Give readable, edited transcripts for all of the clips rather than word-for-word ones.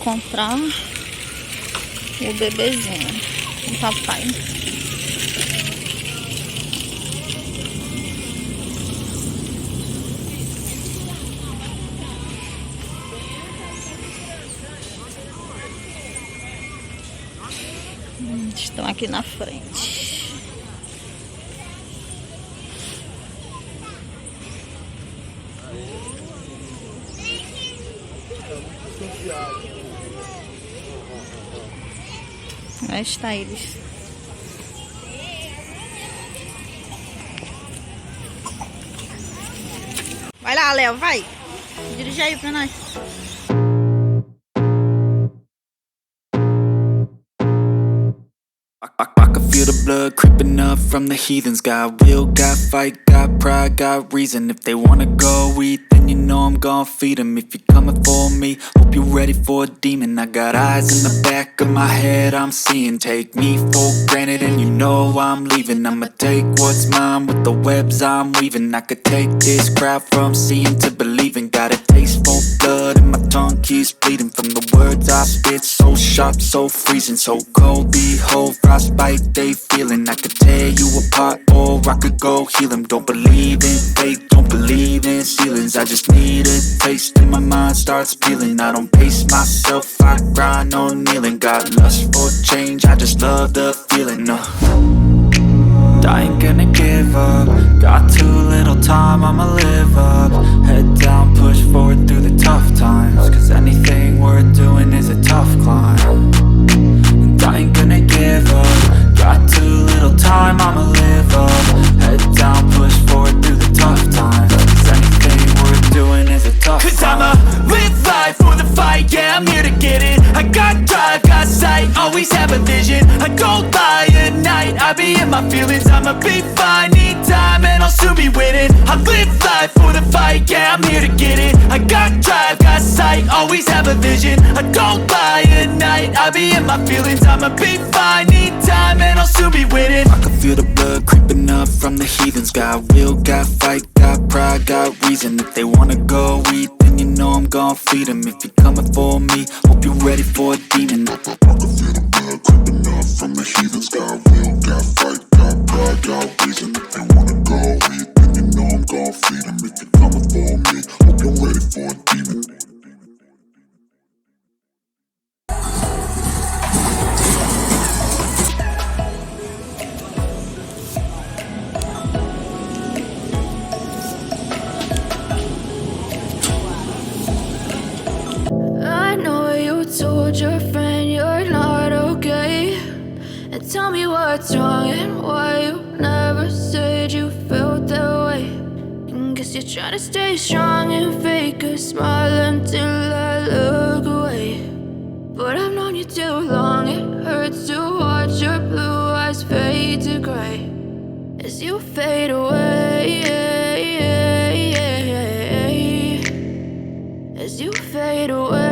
Comprar o bebezinho, o papai. Estão aqui na frente. Aí está eles. Vai lá, Léo, vai. Dirige aí pra nós. I can feel the blood creeping up from the heathens. Got will, got fight, got pride, got reason. If they wanna go eat, then you know I'm gon' feed them. If you're coming for me, hope you're ready for a demon. I got eyes in the back of my head, I'm seeing. Take me for granted and you know I'm leaving. I'ma take what's mine with the webs I'm weaving. I could take this crowd from seeing to believing. Got a taste for blood and my tongue keeps bleeding. From the words I spit, so sharp, so freezing. So cold, behold, frostbite they feeling. I could tear you apart or I could go heal them. Don't believe in fate, don't believe in ceilings. I just need a taste and my mind starts peeling. I don't pace myself, I grind on kneeling. Got lust for change, I just love the feeling. I ain't gonna give up. Got too little time, I'ma live up. Head down, push forward through the tough times. Cause anything worth doing is a tough climb. And I ain't gonna give up. Got too little time, I'ma live up. Head down, push forward through the tough times. Cause anything worth doing is a tough climb. Cause I'ma live life for the fight, yeah, I'm here to get it. I got drive, got sight, always have a vision. I don't lie at night, I be in my feelings. I'ma be fine, need time and I'll soon be winning. I live life for the fight, yeah, I'm here to get it. I got drive, got sight, always have a vision. I don't lie at night, I be in my feelings. I'ma be fine, need time and I'll soon be winning. I can feel the blood creeping up from the heathens. Got will, got fight, got pride, got reason. If they wanna go eat, then you know I'm gon' feed them. If you're coming for me, hope you're ready for a demon. I can feel the blood creeping up from the heathens. Got will, got fight, got pride, got reason. If they wanna go eat, then you know I'm gon' feed them. If you're coming for me, hope you're ready for a demon. I know you told your friend you're not okay, and tell me what's wrong and why you never said you felt that way. And guess you're trying to stay strong and fake a smile until I look away. But I've known you too long, it hurts to watch your blue eyes fade to gray as you fade away, as you fade away.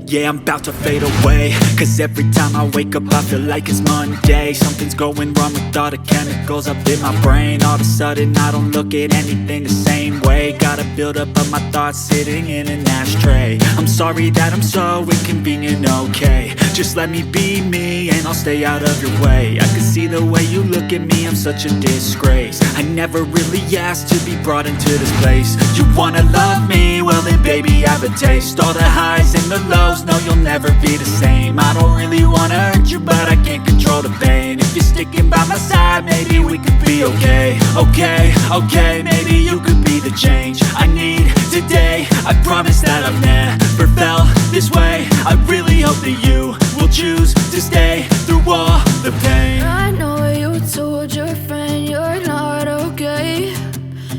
Yeah, I'm about to fade away. Cause every time I wake up I feel like it's Monday. Something's going wrong with all the chemicals up in my brain. All of a sudden I don't look at anything the same way. Gotta build up of my thoughts sitting in an ashtray. I'm sorry that I'm so inconvenient, okay. Just let me be me and I'll stay out of your way. I can see the way you look at me, I'm such a disgrace. I never really asked to be brought into this place. You wanna love me? Well then baby I have a taste. All the highs and the lows, no you'll never be the same. I don't really wanna hurt you but I can't control the pain. If you're sticking by my side maybe we could be okay. Okay, maybe you could be the change I need today. I promise that I've never felt this way. I really hope that you will choose to stay through all the pain. I know you told your friend you're not okay,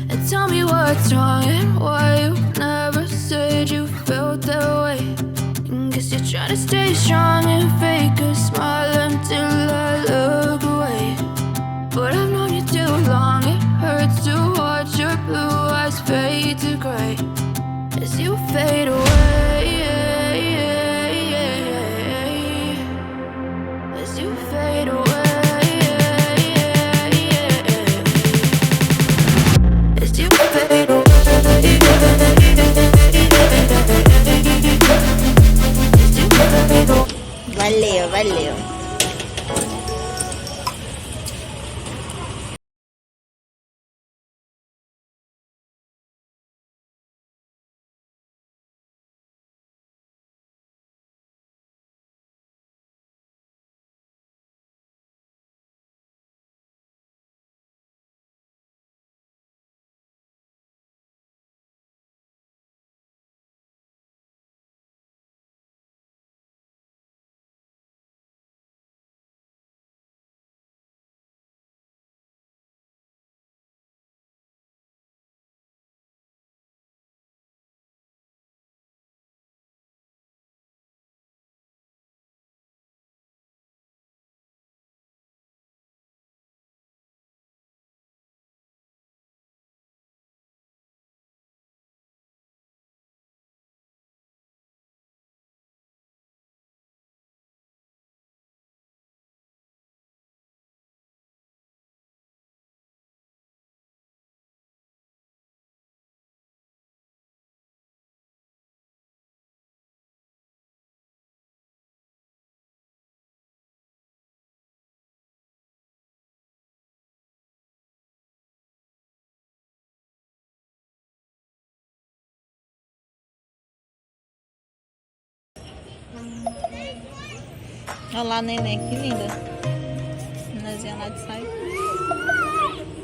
and tell me what's wrong and why you never said you felt that way. And guess you're trying to stay strong and fake a smile until I look away. But I've known you too long, it hurts to watch your blue eyes fade to gray as you fade away, as you fade away, as you fade away. Valeu, valeu. Olha lá a neném, que linda. Nenezinha lá de saia.